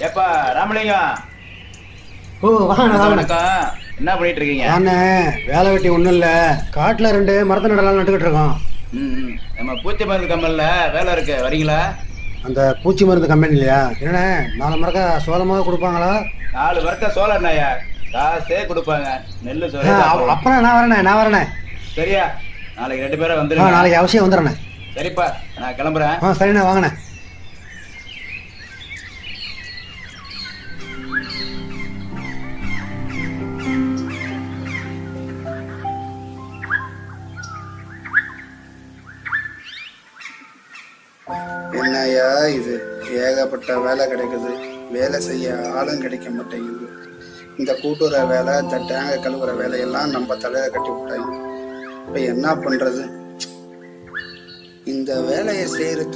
ஏப்பா ராமலிங்கம். ஓ வாங்க வணக்கம். என்ன பண்ணிட்டு இருக்கீங்க? அண்ணே வேலை வெட்டி ஒன்றும் இல்லை, காட்டில் 2 மரத்தை நடலாம் நட்டுக்கிட்டு இருக்கோம். நம்ம பூச்சி மருந்து கம்பெனில வேலை இருக்கு, வரீங்களா? அந்த பூச்சி மருந்து கம்பெனி இல்லையா? என்னண்ணே 4 மரக்கா சோளமாக கொடுப்பாங்களா? 4 வருஷம் சோழ நாயா காசே கொடுப்பாங்க. நெல்லு சோறு அப்புறம் நான் வரேண்ணே. சரியா? நாளைக்கு 2 பேரும் வந்துருங்க. நாளைக்கு அவசியம் வந்துடுறேண்ணே. சரிப்பா, நான் கிளம்புறேன். சரிண்ணே, வாங்கண்ணே. என்னையா இது, ஏகப்பட்ட வேலை கிடைக்குது, வேலை செய்ய ஆளும் கிடைக்க மாட்டேங்குது. இந்த கூட்டுற வேலை, இந்த டேங்கை கழுவுற வேலையெல்லாம் நம்ம தலையில கட்டி விட்டாங்க. இப்போ என்ன பண்றது? இந்த வேலையை செய்யறது